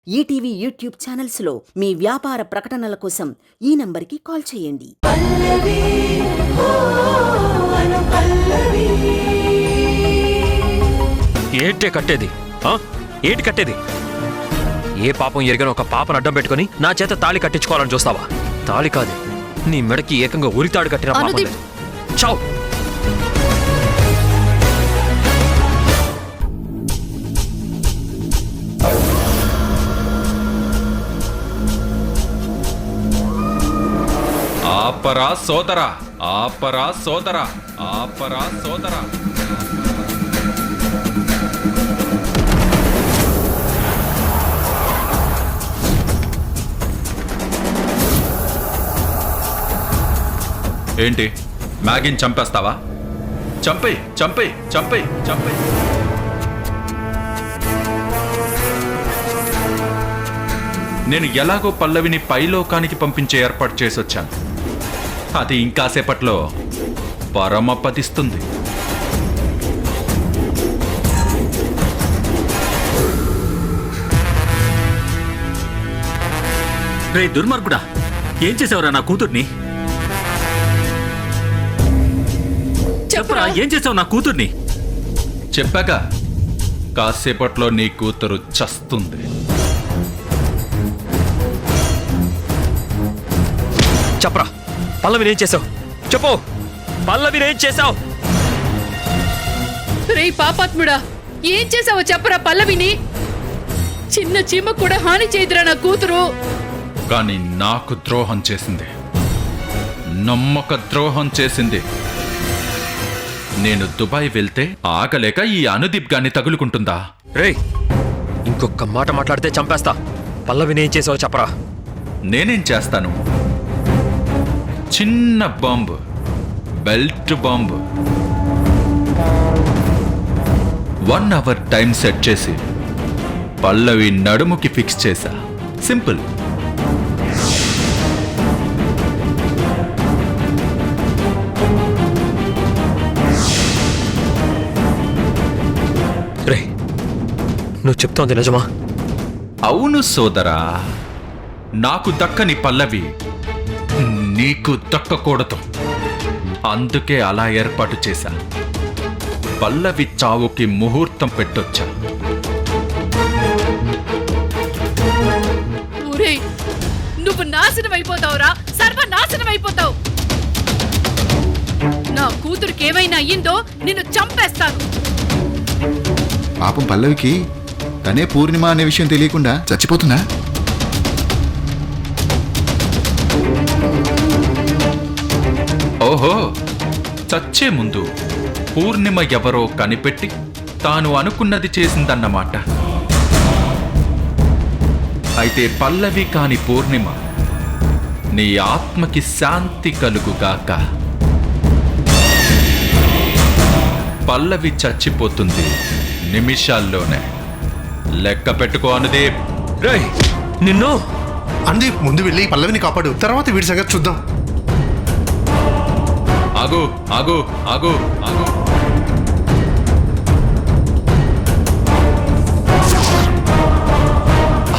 ETV YouTube ఛానల్స్లో మీ వ్యాపార ప్రకటనల కోసం ఈ నంబర్కి కాల్ చేయండి. ఏంటే కట్టేది? ఏంటి కట్టేది? ఏ పాపం ఎరిగిన ఒక పాపను అడ్డం పెట్టుకుని నా చేత తాళి కట్టించుకోవాలని చూస్తావా? తాళి కాదు, నీ మెడకి ఏకంగా ఉరితాడు కట్టిన పాపం. చావ్. ఆపరా సోదరా, ఆపరా సోదరా, ఆపరా సోదరా. ఏంటి, మ్యాగీని చంపేస్తావా? చంపే చంపే చంపే చంపే. నేను ఎలాగో పల్లవిని పైలోకానికి పంపించే ఏర్పాటు చేసొచ్చాను. అది ఇంకాసేపట్లో పరమపదిస్తుంది. రే దుర్మార్గుడా, ఏం చేసావురా నా కూతుర్ని? చెప్పరా, ఏం చేసావు నా కూతుర్ని? చెప్పాక కాసేపట్లో నీ కూతురు చస్తుంది. చెప్పరా, పల్లవిని ఏం చేసావు? చెప్పు, పల్లవిని ఏం చేసావు? రే పాపాత్ముడా, ఏం చేసావో చెప్పరా పల్లవిని. చిన్న చీమ కూడా హాని చేయదురా నా కూతురు. కానీ నాకు ద్రోహం చేసింది, నమ్మక ద్రోహం చేసింది. నేను దుబాయ్ వెళ్తే ఆగలేక ఈ అనుదీప్ గాన్ని తగులుకుంటుందా? రేయ్, ఇంకొక మాట మాట్లాడితే చంపేస్తా. పల్లవిని ఏం చేసావు చెప్పరా. నేనేం చేస్తాను? చిన్న bomb, belt bomb. 1 hour time set చేసి పల్లవి నడుముకి ఫిక్స్ చేశా. సింపుల్. రేయ్, నువ్వు చెప్తోంది నిజమా? అవును సోదరా, నాకు దక్కని పల్లవి నీకు దక్కకూడదు. అందుకే అలా ఏర్పాటు చేశా. పల్లవి చావుకి ముహూర్తం పెట్టొచ్చా. ఊరేయ్, నువ్వు నాశనం అయిపోతావురా, సర్వనాశనం అయిపోతావు. నా కూతురికి ఏమైనా అయ్యిందో నిన్ను చంపేస్తాను. పాపం పల్లవికి తనే పూర్ణిమ అనే విషయం తెలియకుండా చచ్చిపోతుందా? ఓహో, చచ్చే ముందు పూర్ణిమ ఎవరో కనిపెట్టి తాను అనుకున్నది చేసిందన్నమాట. అయితే పల్లవి కాని పూర్ణిమ, నీ ఆత్మకి శాంతి కలుగుగాక. పల్లవి చచ్చిపోతుంది నిమిషాల్లోనే. లెక్క పెట్టుకో అనుదీప్. రేయ్, నిన్ను. అనుదీప్, ముందు వెళ్ళి పల్లవిని కాపాడు, తర్వాత వీడి సంగతి చూద్దాం. ఆగు ఆగు ఆగు ఆగు.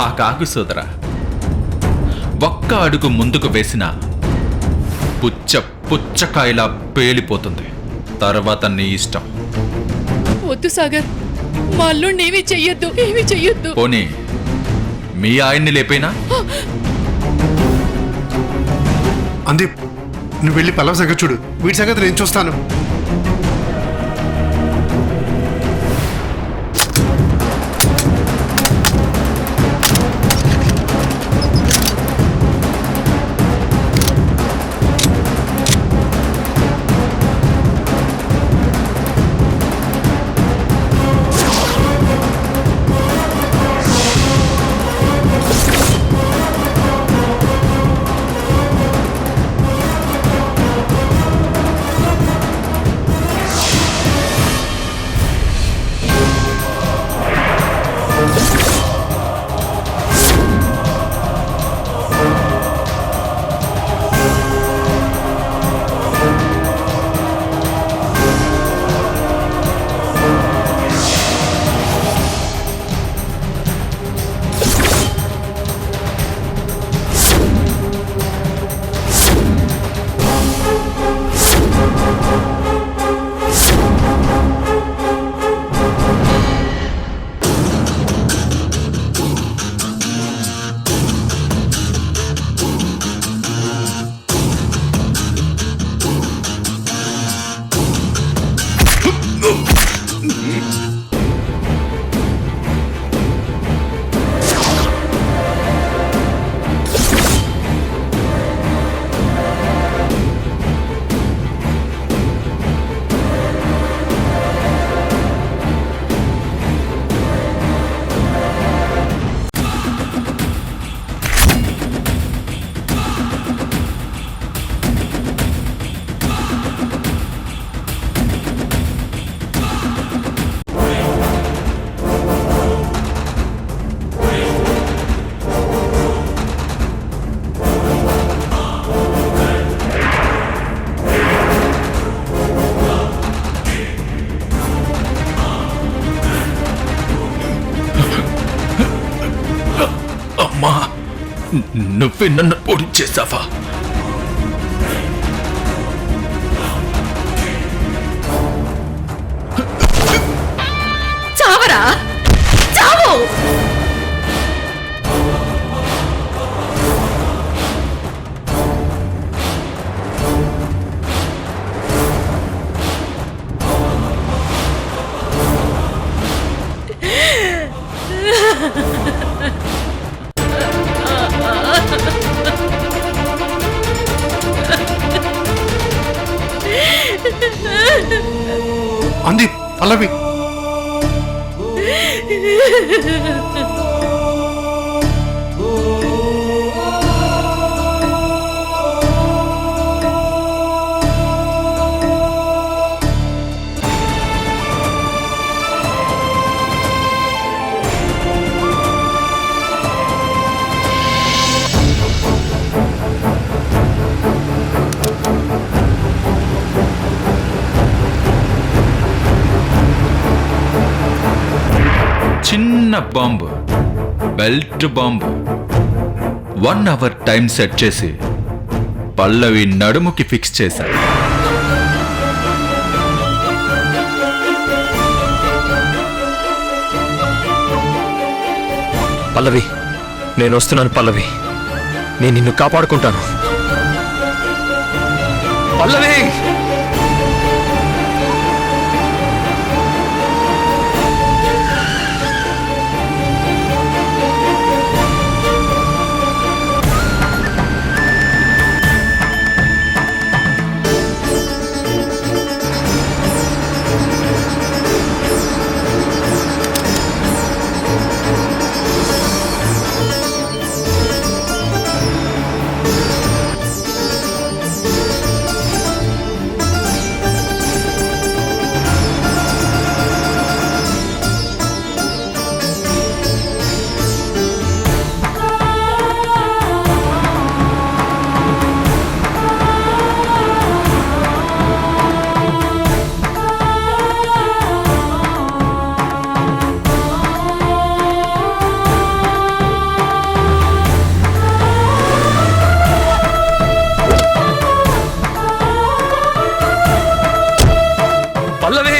ఆ కాగు సోదరా, ఒక్క అడుగు ముందుకు వేసిన పుచ్చకాయలా పేలిపోతుంది. తర్వాత నీ ఇష్టం. వద్దు సాగర్, మా అల్లుడిని ఏమీ చెయ్యొద్దు, ఏమీ చెయ్యొద్దు. పోనీ మీ ఆయన్ని లేపేనా? అనుదీప్, నువ్వు వెళ్ళి పల్లవి సంగతి చూడు, వీడి సంగతి నేను చూస్తాను. అమ్మా, నువ్వే నన్ను ఓడించేశావా? చావరా, చావు. అంది పల్లవి. చిన్న bomb, belt bomb. 1 hour time set చేసి పల్లవి నడుముకి ఫిక్స్ చేశా. పల్లవి, నేను వస్తున్నాను పల్లవి. నేను నిన్ను కాపాడుకుంటాను పల్లవి. పల్లవి,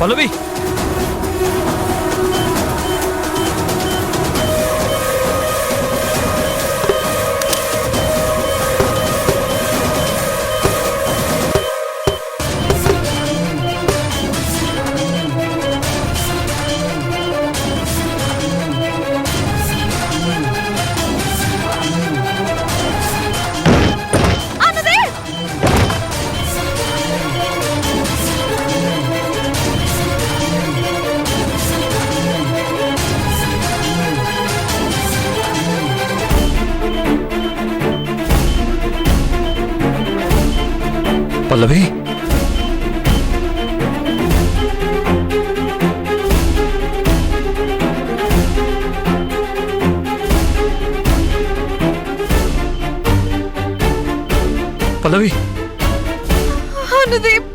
పల్లవి, పల్లవి. పల్లవి, అనుదీప్,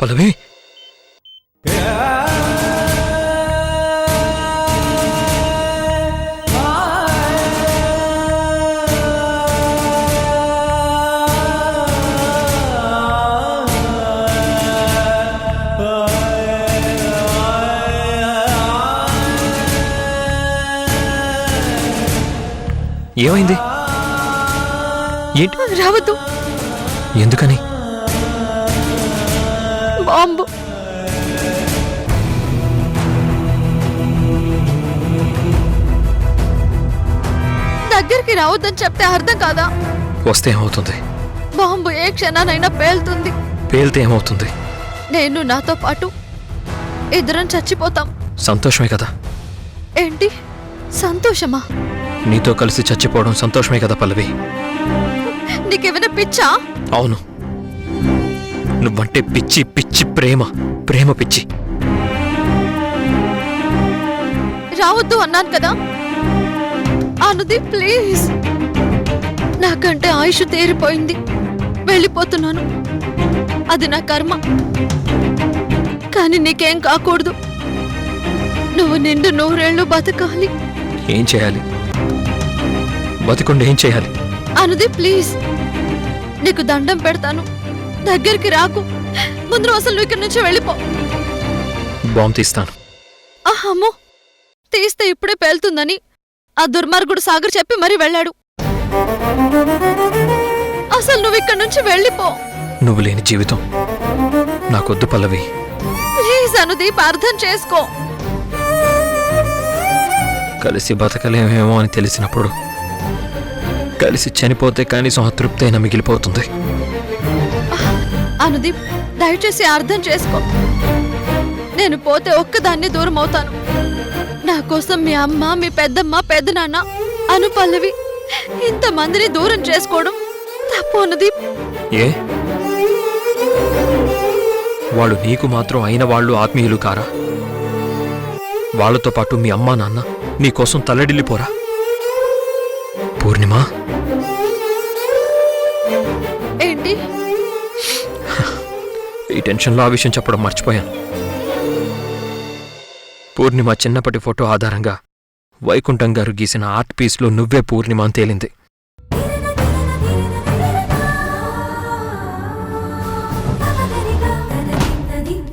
పల్లవి. ఏమైంది? ఏంటి? రావద్దు. ఎందుకని? బాంబు. దగ్గరికి రావద్దని చెప్తే అర్థం కాదా? వస్తే ఏమవుతుంది? బాంబు ఏ క్షణానైనా పేలుతుంది. పేలితే ఏమవుతుంది? నేను నాతో పాటు ఇద్దరం చచ్చిపోతాం. సంతోషమే కదా. ఏంటి? సంతోషమా? నీతో కలిసి చచ్చిపోవడం సంతోషమే కదా పల్లవి. నీకేమైనా పిచ్చా? అవును, నువ్వంటే పిచ్చి పిచ్చి ప్రేమ, ప్రేమ పిచ్చి. రావద్దు అన్నాను కదా. అనుదీప్ ప్లీజ్, నాకంటే ఆయుష్ తేరిపోయింది, వెళ్ళిపోతున్నాను. అది నా కర్మ. కానీ నీకేం కాకూడదు. నువ్వు నిండు 100 ఏళ్ళు బతకాలి. ఏం చేయాలి? బతికుండి ఏం చేయాలి? అనుదీప్ ప్లీజ్, నీకు దండం పెడతాను, దగ్గరికి రాకు. ముందు అసలు నువ్వు ఇక్కడి నుంచి వెళ్ళిపో. బాంబు తీస్తాను. అమ్మో, తీస్తే ఇప్పుడే పేలుతుందని ఆ దుర్మార్గుడు సాగర్ చెప్పి మరీ వెళ్ళాడు. అసలు నువ్వు ఇక్కడి నుంచి వెళ్ళిపో. నువ్వు లేని జీవితం నాకొద్దు పల్లవి. ప్లీజ్ అనుదీప్, అర్థం చేసుకో. కలిసి బతకలేమేమో అని తెలిసినప్పుడు కలిసి చనిపోతే కనీసం అతృప్తి అయినా మిగిలిపోతుంది. అనుదీప్, దయచేసి అర్థం చేసుకో. నేను పోతే ఒక్కదాన్ని దూరం అవుతాను. నా కోసం మీ అమ్మ, మీ పెద్దమ్మ, పెద్దనాన్న, అను, పల్లవి ఇంతమందిని దూరం చేసుకోవడం తప్పు అనుదీప్. ఏ, వాళ్ళు నీకు మాత్రం అయిన వాళ్ళు ఆత్మీయులు కారా? వాళ్లతో పాటు మీ అమ్మా నాన్న నీకోసం తల్లడిల్లిపోరా? పూర్ణిమ, ఏంటి? ఈ టెన్షన్లో ఆ విషయం చెప్పడం మర్చిపోయాను. పూర్ణిమ చిన్నప్పటి ఫోటో ఆధారంగా వైకుంఠం గారు గీసిన ఆర్ట్ పీస్లో నువ్వే పూర్ణిమ అని తేలింది.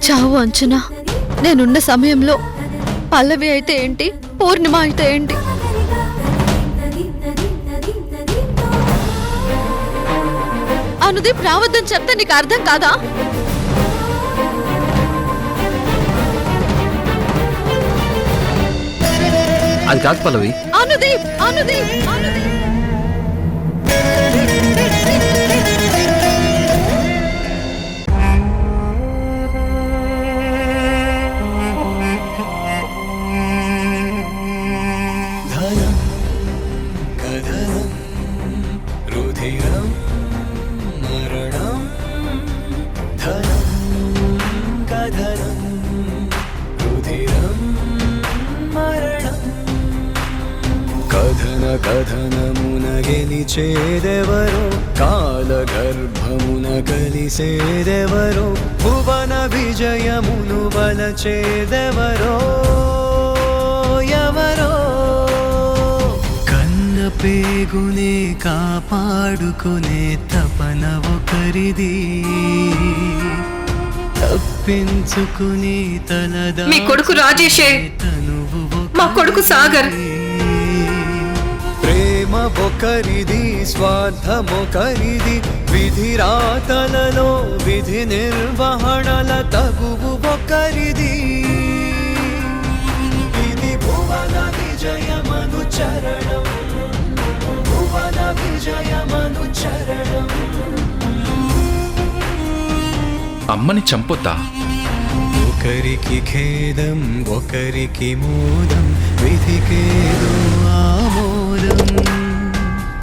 చావు అంచనా నేనున్న సమయంలో పల్లవి అయితే ఏంటి, పూర్ణిమ అయితే ఏంటి? అనుదీప్, రావద్దని చెప్తే నీకు అర్థం కాదా? అది కాదు పల్లవి. అనుదీప్, అనుదీప్, అనుదీప్. కథనమున గెలిచేదెవరో, కాలగర్భమున కలిసేదెవరో, భువన విజయమును వలచేదెవరో, ఎవరో కన్న పేగునే కాపాడుకునే తపన ఒకరిది, తప్పించుకుని తలదా మీ కొడుకు రాజేషే, మా కొడుకు సాగర్. ప్రేమ ఒకరిది, స్వార్థమొకరిది, విధి రాతలలో విధి నిర్వహణల తగువు ఒకరిది. ఇది భువన విజయమను చరణం, భువన విజయమను చరణం. అమ్మని చంపొద్దా? ఒకరికి ఖేదం, ఒకరికి మోదం, విధికేదో ఆమోదం.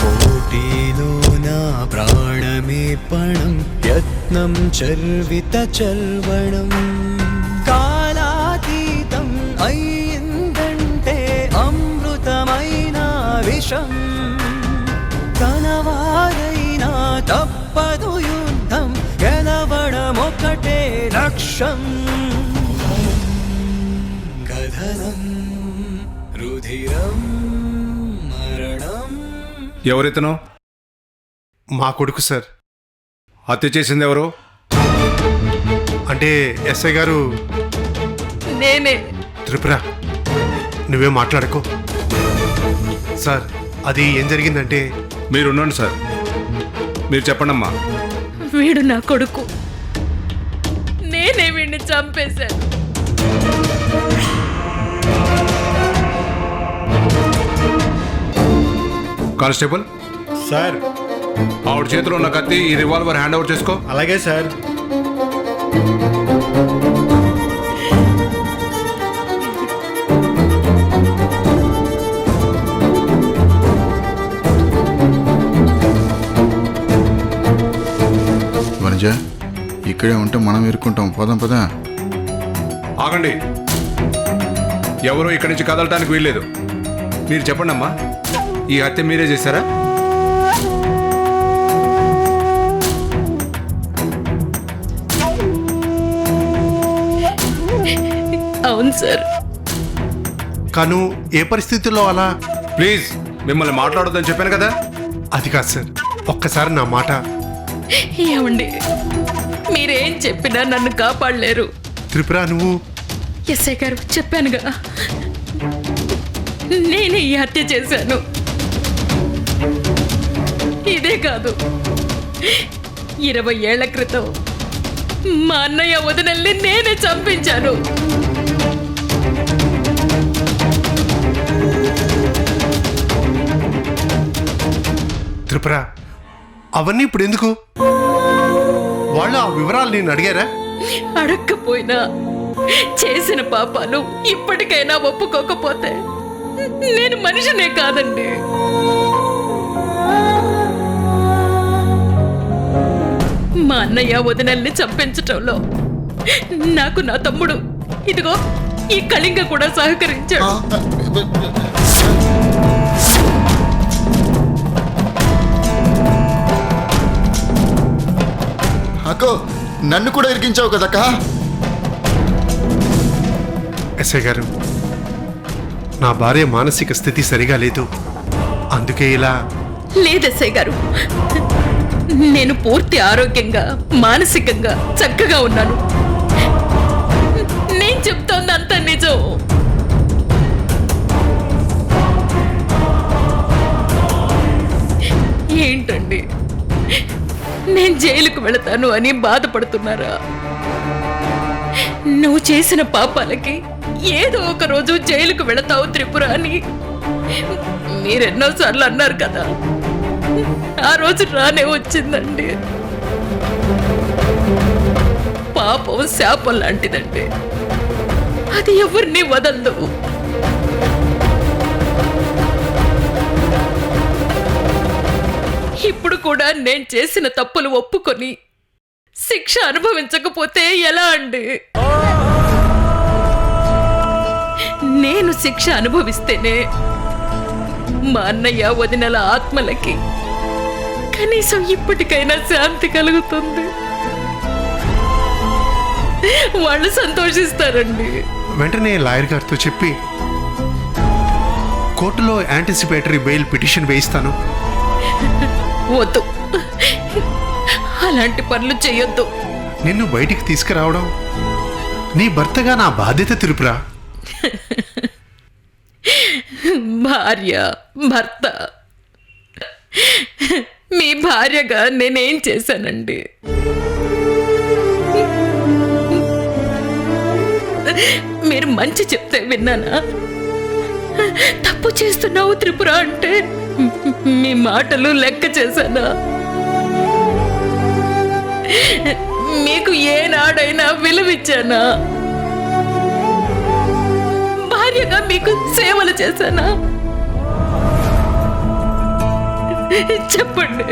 పోటీలో నా ప్రాణమే పణం, యత్నం చర్విత చర్వణం. కాలాతీతం అయ్యిందంటే అమృతమైన విషం, తనవారైనా తప్పదు యుద్ధం, గెలవడమొకటే లక్ష్యం. కథనం, రుధిరం, మరణం. ఎవరితను? మా కొడుకు సార్. హత్య చేసింది ఎవరు? అంటే ఎస్ఐ గారు. నేనే. త్రిపుర, నువ్వే మాట్లాడకు సార్. అది ఏం జరిగిందంటే. మీరున్నాండి సార్, మీరు చెప్పండమ్మా. వీడు నా కొడుకు, నేనే వీడిని చంపేశాను. కానిస్టేబుల్ సార్, ఆవిడ చేతిలో ఉన్న కత్తి, ఈ రివాల్వర్ హ్యాండ్ ఓవర్ చేసుకో. అలాగే సార్. రోజా ఇక్కడే ఉంటే మనం ఇరుక్కుంటాం. పోదాం పదా. ఆగండి, ఎవరో ఇక్కడి నుంచి కదలటానికి వీల్లేదు. మీరు చెప్పండి అమ్మా, ఈ హత్య మీరే చేశారా? అవును సార్. కాను ఏ పరిస్థితుల్లో అలా? ప్లీజ్, మిమ్మల్ని మాట్లాడొద్దని చెప్పాను కదా. అది కాదు సార్, ఒక్కసారి నా మాట. ఏమండి, మీరేం చెప్పినా నన్ను కాపాడలేరు. త్రిపుర నువ్వు ఎస్ఐ గారు, చెప్పానుగా నేనే ఈ హత్య చేశాను. ఇదే కాదు, 20 ఏళ్ల క్రితం మా అన్నయ్య వదినల్ని నేనే చంపించాను. త్రిపుర అవన్నీ ఇప్పుడు ఎందుకు? వాళ్ళు ఆ వివరాలు నేను అడిగారా? అడక్కపోయినా చేసిన పాపాలు ఇప్పటికైనా ఒప్పుకోకపోతే నేను మనిషినే కాదండి. మా అన్నయ్య వదినల్ని చంపించటంలో నాకు నా తమ్ముడు ఇదిగో ఈ కళింగ కూడా సహకరించాడు. అక్కో, నన్ను కూడా ఇరికించావు కదక్క. ఎస్ఐ గారు, నా భార్య మానసిక స్థితి సరిగా లేదు, అందుకే ఇలా. లేదెస్ఐ గారు, నేను పూర్తి ఆరోగ్యంగా మానసికంగా చక్కగా ఉన్నాను. నేను చెప్తోందంత నిజం. ఏంటండి, నేను జైలుకు వెళతాను అని బాధపడుతున్నారా? నువ్వు చేసిన పాపాలకి ఏదో ఒక రోజు జైలుకు వెళతావు త్రిపుర అని మీరెన్నోసార్లు అన్నారు కదా. ఆ రోజు రానే వచ్చిందండి. పాపం శాపం లాంటిదండి, అది ఎవరిని వదలదు. ఇప్పుడు కూడా నేను చేసిన తప్పులు ఒప్పుకొని శిక్ష అనుభవించకపోతే ఎలా అండి? నేను శిక్ష అనుభవిస్తేనే మా అన్నయ్య వదినల ఆత్మలకి కనీసం ఇప్పటికైనా శాంతి కలుగుతుంది. వాళ్ళు సంతోషిస్తారండి. వెంటనే లాయర్ గారితో చెప్పి కోర్టులో యాంటిసిపేటరీ బెయిల్ పిటిషన్ వేయిస్తాను. వద్దు, అలాంటి పనులు చేయొద్దు. నిన్ను బయటికి తీసుకురావడం నీ భర్తగా నా బాధ్యత త్రిపుర. భార్య, భర్త. మీ భార్యగా నేనేం చేశానండి? మీరు మంచి చెప్తే విన్నానా? తప్పు చేస్తున్నావు త్రిపుర అంటే మీ మాటలు లెక్క చేశానా? మీకు ఏనాడైనా విలువిచ్చానా? భార్యగా మీకు సేవలు చేశానా? చెప్పండి.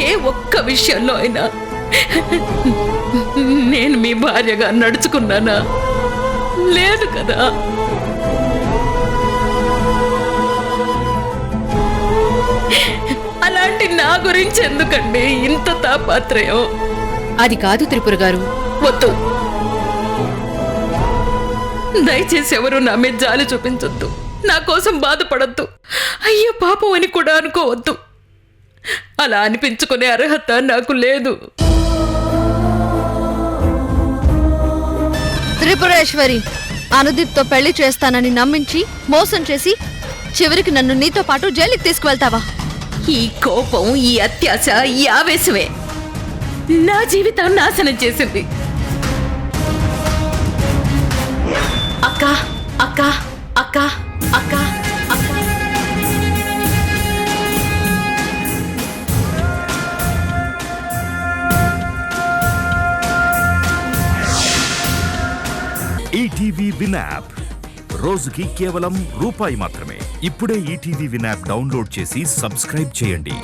ఏ ఒక్క విషయంలో అయినా నేను మీ భార్యగా నడుచుకున్నానా? లేదు కదా. అలాంటి నా గురించి ఎందుకండి ఇంత తాపత్రయం? అది కాదు త్రిపుర గారు. వద్దు, దయచేసి ఎవరు నా మీద జాలి చూపించొద్దు. నా కోసం బాధపడద్దు. అయ్యో పాపం అని కూడా అనుకోవద్దు. అలా అనిపించుకునే అర్హత నాకు లేదు. త్రిపురేశ్వరి, అనుదీప్తో పెళ్లి చేస్తానని నమ్మించి మోసం చేసి చివరికి నన్ను నీతో పాటు జైలుకి తీసుకువెళ్తావా? ఈ కోపం, ఈ అత్యాశ, ఈ ఆవేశమే నా జీవితాన్ని నాశనం చేసింది. అక్క అక్క అక్క అక్క అక్క ఈటీవీ విన్ యాప్ రోజుకి కేవలం రూపాయి మాత్రమే. ఇప్పుడే ఈటీవీ విన్ యాప్ డౌన్లోడ్ చేసి సబ్స్క్రైబ్ చేయండి.